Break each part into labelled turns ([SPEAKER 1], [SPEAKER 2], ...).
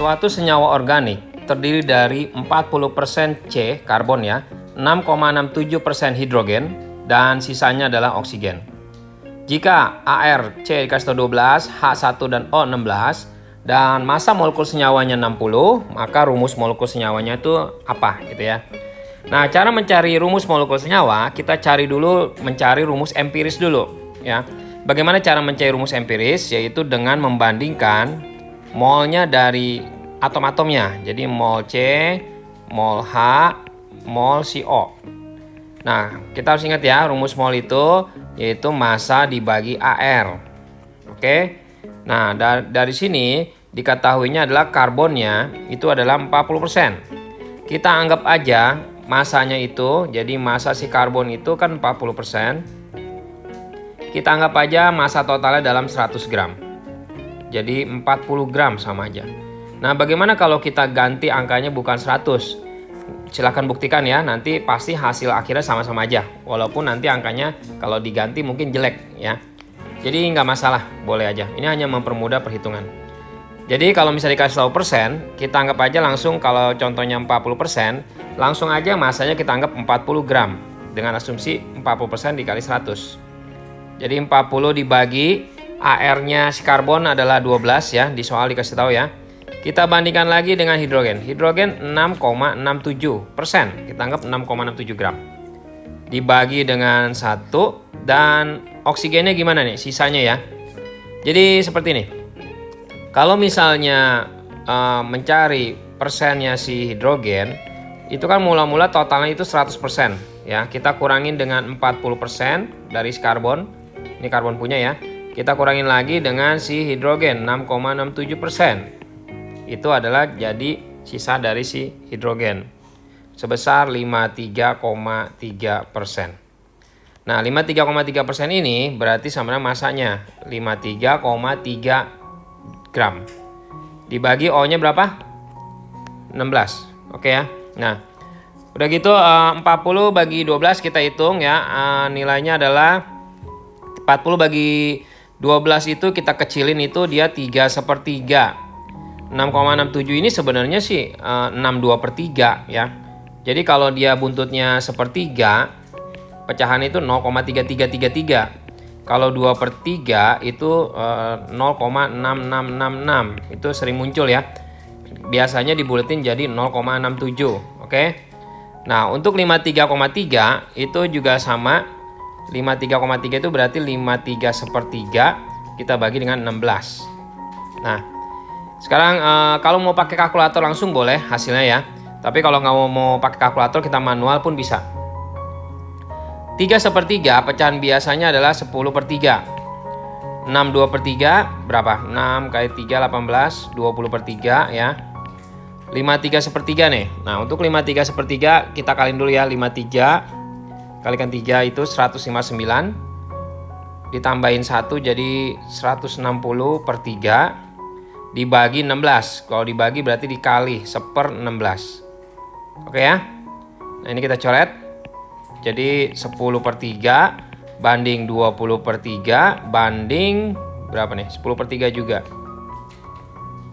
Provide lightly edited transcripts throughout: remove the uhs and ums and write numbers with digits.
[SPEAKER 1] Suatu senyawa organik terdiri dari 40% C, karbon ya, 6,67% hidrogen, dan sisanya adalah oksigen. Jika Ar, C dikasih 12, H1 dan O 16, dan massa molekul senyawanya 60, maka rumus molekul senyawanya itu apa gitu ya. Nah, cara mencari rumus molekul senyawa, kita mencari rumus empiris dulu ya. Bagaimana cara mencari rumus empiris? Yaitu dengan membandingkan molnya dari atom-atomnya. Jadi mol C, mol H, mol CO. Nah, kita harus ingat ya, rumus mol itu yaitu massa dibagi AR. Oke. Nah, dari sini diketahuinya adalah karbonnya itu adalah 40%. Kita anggap aja masanya itu, jadi massa si karbon itu kan 40%. Kita anggap aja massa totalnya dalam 100 gram. Jadi 40 gram sama aja. Nah, bagaimana kalau kita ganti angkanya bukan 100? Silahkan buktikan ya, nanti pasti hasil akhirnya sama-sama aja. Walaupun nanti angkanya kalau diganti mungkin jelek ya. Jadi nggak masalah, boleh aja. Ini hanya mempermudah perhitungan. Jadi kalau misalnya dikasih tahu persen, kita anggap aja langsung kalau contohnya 40%, langsung aja masanya kita anggap 40 gram. Dengan asumsi 40% dikali 100. Jadi 40 dibagi AR-nya si karbon adalah 12 ya, di soal dikasih tahu ya. Kita bandingkan lagi dengan hidrogen. Hidrogen 6,67%. Kita anggap 6,67 gram. Dibagi dengan 1 dan oksigennya gimana nih sisanya ya. Jadi seperti ini. Kalau misalnya mencari persennya si hidrogen, itu kan mula-mula totalnya itu 100% ya. Kita kurangin dengan 40% dari si karbon. Ini karbon punya ya. Kita kurangin lagi dengan si hidrogen 6,67%. Itu adalah jadi sisa dari si hidrogen sebesar 53,3%. Nah, 53,3% ini berarti sama dengan masanya 53,3 gram. Dibagi O-nya berapa? 16. Oke ya. Nah, udah gitu 40 bagi 12 kita hitung ya. Nilainya adalah 40 bagi 12 itu kita kecilin itu dia 3/3. 6,67 ini sebenarnya sih 62/3 ya. Jadi kalau dia buntutnya sepertiga, pecahan itu 0,3333. Kalau 2/3 itu 0,6666. Itu sering muncul ya. Biasanya dibuletin jadi 0,67. Oke. Nah, untuk 53,3 itu juga sama. 53,3 itu berarti 53/3 kita bagi dengan 16. Nah, sekarang kalau mau pakai kalkulator langsung boleh hasilnya ya. Tapi kalau nggak mau pakai kalkulator kita manual pun bisa. 3/3 pecahan biasanya adalah 10/3. 62/3 berapa? 6 kali 3 18, 20/3 ya. 53/3 nih. Nah, untuk 53/3 kita kaliin dulu ya. 53 kalikan 3 itu 159. Ditambahin 1 jadi 160/3. Dibagi 16. Kalau dibagi berarti dikali 1/16. Oke ya. Nah, ini kita coret. Jadi 10/3 banding 20/3 banding berapa nih? 10/3 juga.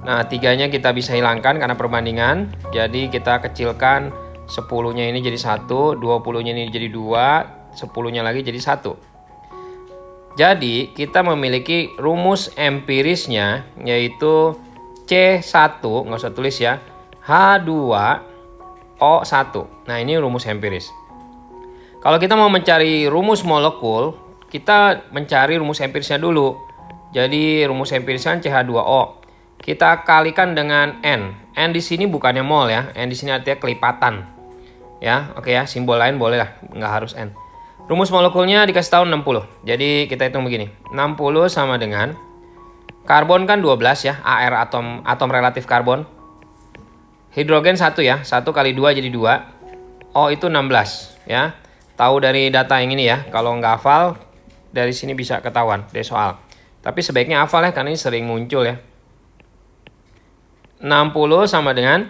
[SPEAKER 1] Nah, 3-nya kita bisa hilangkan karena perbandingan. Jadi kita kecilkan 10-nya ini jadi 1, 20-nya ini jadi 2, 10-nya lagi jadi 1. Jadi kita memiliki rumus empirisnya yaitu C1, nggak usah tulis ya, H2O1. Nah, ini rumus empiris. Kalau kita mau mencari rumus molekul, kita mencari rumus empirisnya dulu. Jadi rumus empirisnya CH2O. Kita kalikan dengan N. N di sini bukannya mol ya, N di sini artinya kelipatan. Ya, oke ya, simbol lain boleh lah, nggak harus N. Rumus molekulnya dikasih tahu 60. Jadi kita hitung begini. 60 sama dengan karbon kan 12 ya, Ar atom relatif karbon. Hidrogen 1 ya, 1 kali 2 jadi 2. O itu 16 ya. Tahu dari data yang ini ya. Kalau nggak hafal dari sini bisa ketahuan dari soal. Tapi sebaiknya hafal ya karena ini sering muncul ya. 60 sama dengan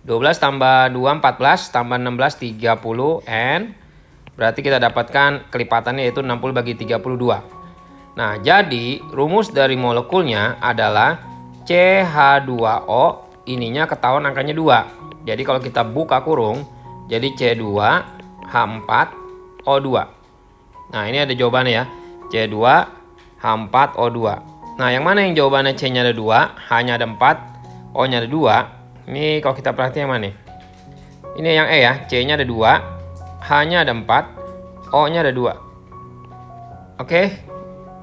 [SPEAKER 1] 12 tambah 2 14 tambah 16 30 N. Berarti kita dapatkan kelipatannya yaitu 60 bagi 32. Nah, jadi rumus dari molekulnya adalah CH2O ininya ketahuan angkanya 2. Jadi kalau kita buka kurung, jadi C2 H4 O2. Nah, ini ada jawabannya ya. C2 H4 O2. Nah, yang mana yang jawabannya C-nya ada 2, H-nya ada 4, O-nya ada 2? Ini kalau kita perhatikan yang mana nih? Ini yang E ya, C-nya ada 2, H-nya ada 4, O-nya ada 2. Oke.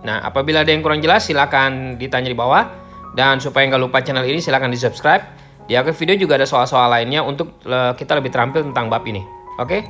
[SPEAKER 1] Nah, apabila ada yang kurang jelas silahkan ditanya di bawah. Dan supaya nggak lupa channel ini silahkan di subscribe. Di akhir video juga ada soal-soal lainnya untuk kita lebih terampil tentang bab ini. Oke?